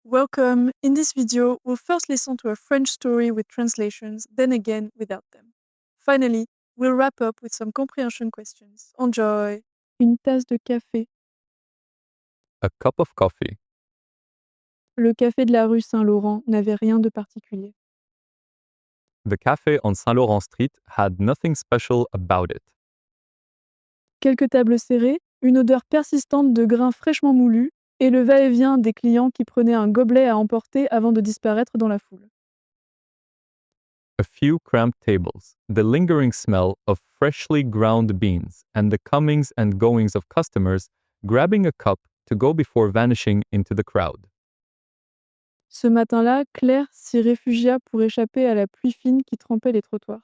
Welcome! In this video, we'll first listen to a French story with translations, then again without them. Finally, we'll wrap up with some comprehension questions. Enjoy! Une tasse de café. A cup of coffee. Le café de la rue Saint-Laurent n'avait rien de particulier. The cafe on Saint Laurent Street had nothing special about it. Quelques tables serrées, une odeur persistante de grains fraîchement moulus, et le va-et-vient des clients qui prenaient un gobelet à emporter avant de disparaître dans la foule. A few cramped tables, the lingering smell of freshly ground beans, and the comings and goings of customers grabbing a cup to go before vanishing into the crowd. Ce matin-là, Claire s'y réfugia pour échapper à la pluie fine qui trempait les trottoirs.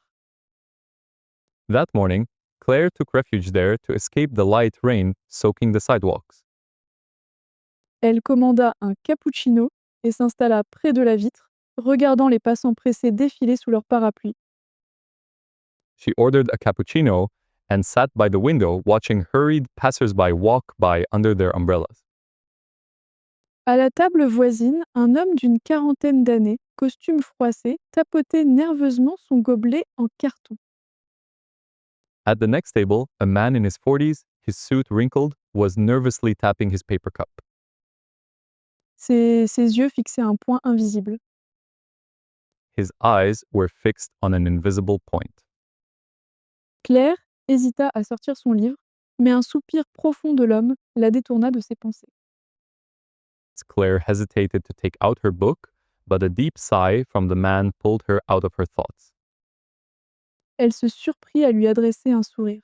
That morning, Claire took refuge there to escape the light rain soaking the sidewalks. Elle commanda un cappuccino et s'installa près de la vitre, regardant les passants pressés défiler sous leurs parapluies. She ordered a cappuccino and sat by the window watching hurried passers-by walk by under their umbrellas. À la table voisine, un homme d'une quarantaine d'années, costume froissé, tapotait nerveusement son gobelet en carton. At the next table, a man in his 40s, his suit wrinkled, was nervously tapping his paper cup. Ses yeux fixaient un point invisible. His eyes were fixed on an invisible point. Claire hésita à sortir son livre, mais un soupir profond de l'homme la détourna de ses pensées. Claire hesitated to take out her book, but a deep sigh from the man pulled her out of her thoughts. Elle se surprit à lui adresser un sourire.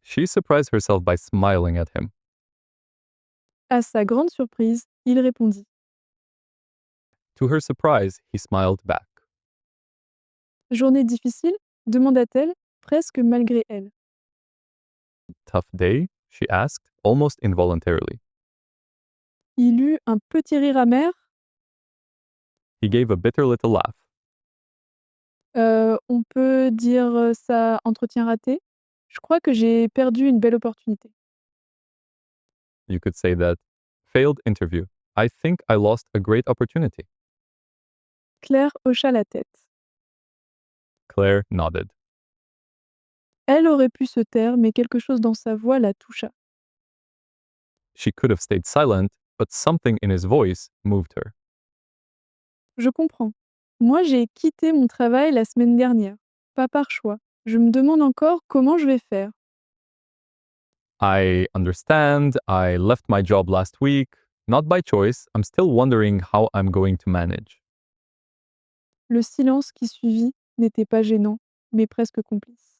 She surprised herself by smiling at him. À sa grande surprise, il répondit. To her surprise, he smiled back. Journée difficile? Demanda-t-elle, presque malgré elle. Tough day? She asked, almost involuntarily. Il eut un petit rire amer. He gave a bitter little laugh. On peut dire, ça entretien raté? Je crois que j'ai perdu une belle opportunité. You could say that. Failed interview. I think I lost a great opportunity. Claire hocha la tête. Claire nodded. Elle aurait pu se taire, mais quelque chose dans sa voix la toucha. She could have stayed silent, but something in his voice moved her. Je comprends. Moi, j'ai quitté mon travail la semaine dernière, pas par choix. Je me demande encore comment je vais faire. I understand. I left my job last week. Not by choice. I'm still wondering how I'm going to manage. Le silence qui suivit n'était pas gênant, mais presque complice.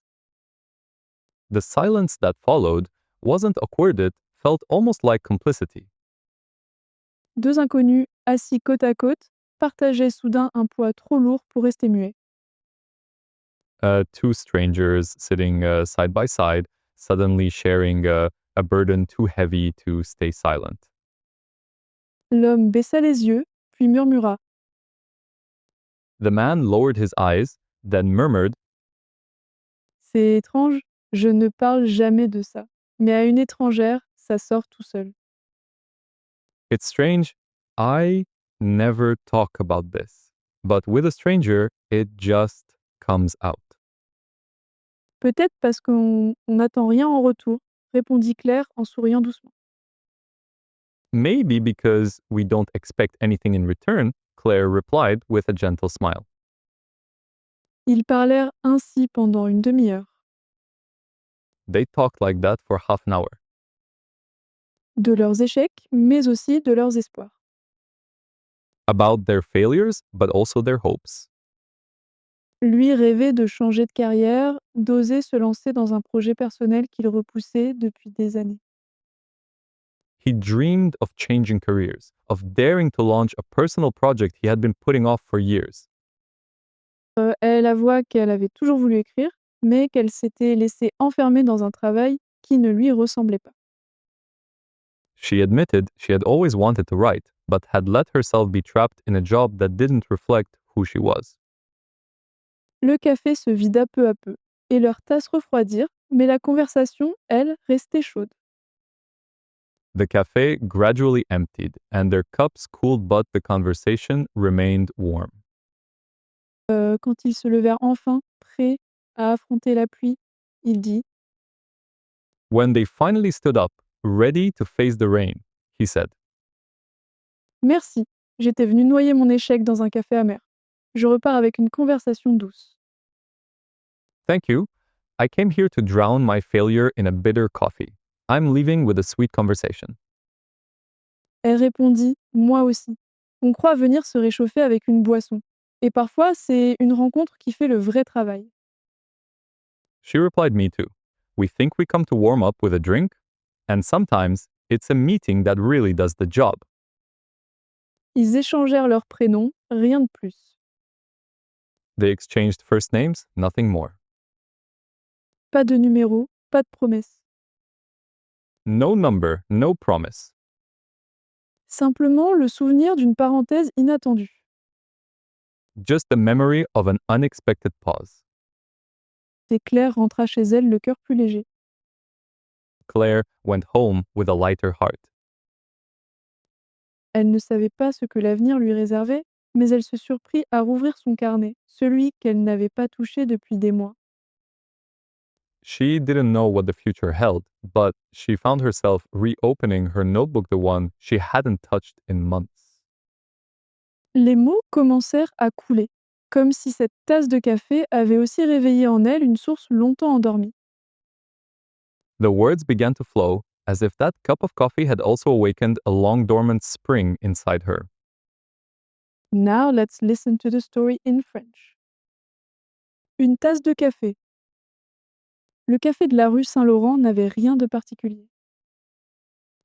The silence that followed wasn't awkward, it felt almost like complicity. Deux inconnus, assis côte à côte, partageaient soudain un poids trop lourd pour rester muets. Two strangers sitting side by side, suddenly sharing a burden too heavy to stay silent. L'homme baissa les yeux, puis murmura. The man lowered his eyes, then murmured, C'est étrange, je ne parle jamais de ça. Mais à une étrangère, ça sort tout seul. "It's strange. I never talk about this. But with a stranger, it just comes out." Peut-être parce qu'on n'attend rien en retour, répondit Claire en souriant doucement. Maybe because we don't expect anything in return, Claire replied with a gentle smile. Ils parlèrent ainsi pendant une demi-heure. They talked like that for half an hour. De leurs échecs, mais aussi de leurs espoirs. About their failures, but also their hopes. Lui rêvait de changer de carrière, d'oser se lancer dans un projet personnel qu'il repoussait depuis des années. He dreamed of changing careers, of daring to launch a personal project he had been putting off for years. Elle avoua qu'elle avait toujours voulu écrire, mais qu'elle s'était laissée enfermer dans un travail qui ne lui ressemblait pas. She admitted she had always wanted to write, but had let herself be trapped in a job that didn't reflect who she was. Le café se vida peu à peu, et leurs tasses refroidirent, mais la conversation, elle, restait chaude. The cafe gradually emptied, and their cups cooled, but the conversation remained warm. Quand ils se levèrent enfin, prêts à affronter la pluie, il dit: When they finally stood up, ready to face the rain, he said, «Merci, j'étais venu noyer mon échec dans un café amer. Je repars avec une conversation douce.» Thank you. I came here to drown my failure in a bitter coffee. I'm leaving with a sweet conversation. Elle répondit: «Moi aussi. On croit venir se réchauffer avec une boisson. Et parfois, c'est une rencontre qui fait le vrai travail.» She replied, me too. We think we come to warm up with a drink, and sometimes it's a meeting that really does the job. Ils échangèrent leurs prénoms, rien de plus. They exchanged first names, nothing more. Pas de numéro, pas de promesse. No number, no promise. Simplement le souvenir d'une parenthèse inattendue. Just the memory of an unexpected pause. Et Claire rentra chez elle le cœur plus léger. Claire went home with a lighter heart. Elle ne savait pas ce que l'avenir lui réservait, mais elle se surprit à rouvrir son carnet, celui qu'elle n'avait pas touché depuis des mois. She didn't know what the future held, but she found herself reopening her notebook, the one she hadn't touched in months. Les mots commencèrent à couler, comme si cette tasse de café avait aussi réveillé en elle une source longtemps endormie. The words began to flow as if that cup of coffee had also awakened a long dormant spring inside her. Now let's listen to the story in French. Une tasse de café. Le café de la rue Saint-Laurent n'avait rien de particulier.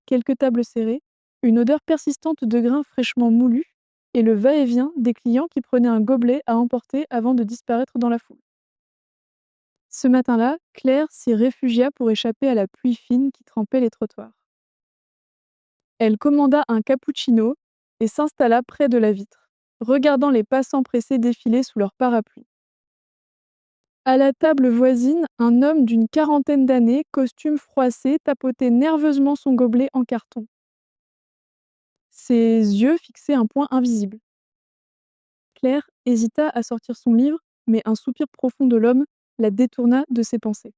Quelques tables serrées, une odeur persistante de grains fraîchement moulus, et le va-et-vient des clients qui prenaient un gobelet à emporter avant de disparaître dans la foule. Ce matin-là, Claire s'y réfugia pour échapper à la pluie fine qui trempait les trottoirs. Elle commanda un cappuccino et s'installa près de la vitre, regardant les passants pressés défiler sous leur parapluie. À la table voisine, un homme d'une quarantaine d'années, costume froissé, tapotait nerveusement son gobelet en carton. Ses yeux fixaient un point invisible. Claire hésita à sortir son livre, mais un soupir profond de l'homme la détourna de ses pensées.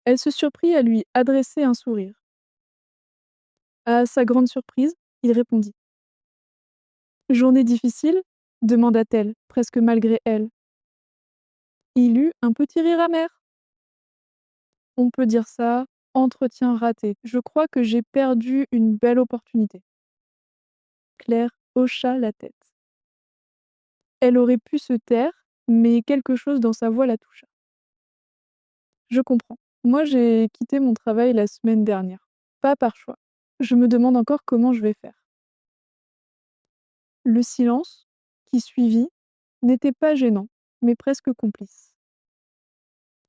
Elle se surprit à lui adresser un sourire. À sa grande surprise, il répondit. «Journée difficile?» demanda-t-elle, presque malgré elle. Il eut un petit rire amer. «On peut dire ça, entretien raté. Je crois que j'ai perdu une belle opportunité.» Claire hocha la tête. Elle aurait pu se taire, mais quelque chose dans sa voix la toucha. «Je comprends. Moi, j'ai quitté mon travail la semaine dernière. Pas par choix. Je me demande encore comment je vais faire.» Le silence, qui suivit, n'était pas gênant, mais presque complice.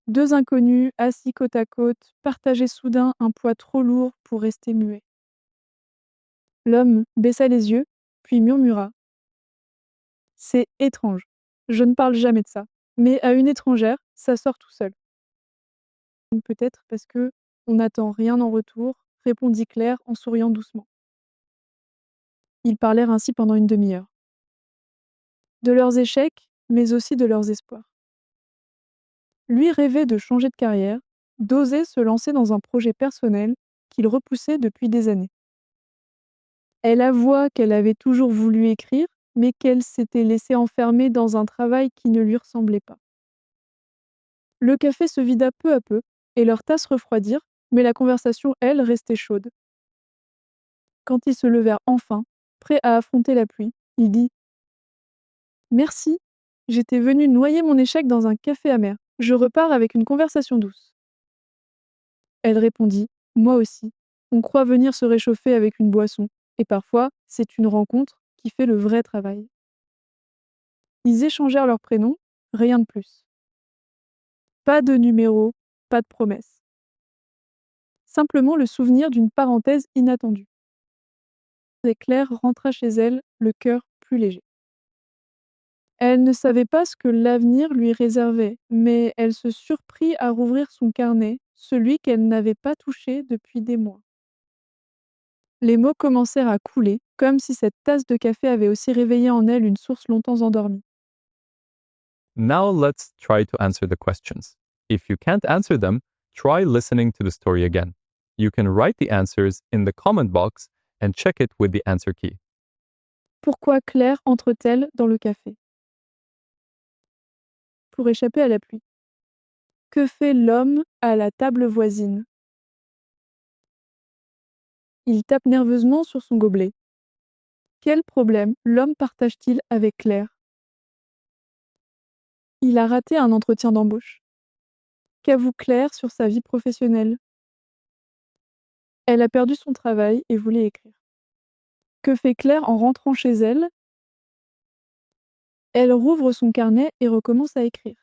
Deux inconnus, assis côte à côte, partageaient soudain un poids trop lourd pour rester muets. L'homme baissa les yeux, puis murmura: «C'est étrange. Je ne parle jamais de ça. Mais à une étrangère, ça sort tout seul.» «Peut-être parce que on n'attend rien en retour», répondit Claire en souriant doucement. Ils parlèrent ainsi pendant une demi-heure. De leurs échecs, mais aussi de leurs espoirs. Lui rêvait de changer de carrière, d'oser se lancer dans un projet personnel qu'il repoussait depuis des années. Elle avoua qu'elle avait toujours voulu écrire, mais qu'elle s'était laissée enfermer dans un travail qui ne lui ressemblait pas. Le café se vida peu à peu, et leurs tasses refroidirent, mais la conversation, elle, restait chaude. Quand ils se levèrent enfin, prêts à affronter la pluie, il dit: «Merci, j'étais venu noyer mon échec dans un café amer. Je repars avec une conversation douce.» Elle répondit: «Moi aussi. On croit venir se réchauffer avec une boisson, et parfois, c'est une rencontre qui fait le vrai travail.» Ils échangèrent leurs prénoms, rien de plus. Pas de numéro, pas de promesse. Simplement le souvenir d'une parenthèse inattendue. Et Claire rentra chez elle, le cœur plus léger. Elle ne savait pas ce que l'avenir lui réservait, mais elle se surprit à rouvrir son carnet, celui qu'elle n'avait pas touché depuis des mois. Les mots commencèrent à couler, comme si cette tasse de café avait aussi réveillé en elle une source longtemps endormie. Now let's try to answer the questions. If you can't answer them, try listening to the story again. You can write the answers in the comment box and check it with the answer key. Pourquoi Claire entre-t-elle dans le café? Pour échapper à la pluie. Que fait l'homme à la table voisine? Il tape nerveusement sur son gobelet. Quel problème l'homme partage-t-il avec Claire? Il a raté un entretien d'embauche. Qu'avoue Claire sur sa vie professionnelle? Elle a perdu son travail et voulait écrire. Que fait Claire en rentrant chez elle? Elle rouvre son carnet et recommence à écrire.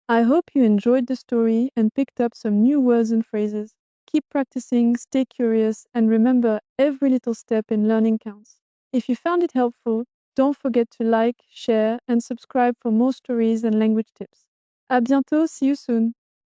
I hope you enjoyed the story and picked up some new words and phrases. Keep practicing, stay curious, and remember every little step in learning counts. If you found it helpful, don't forget to like, share, and subscribe for more stories and language tips. À bientôt, see you soon!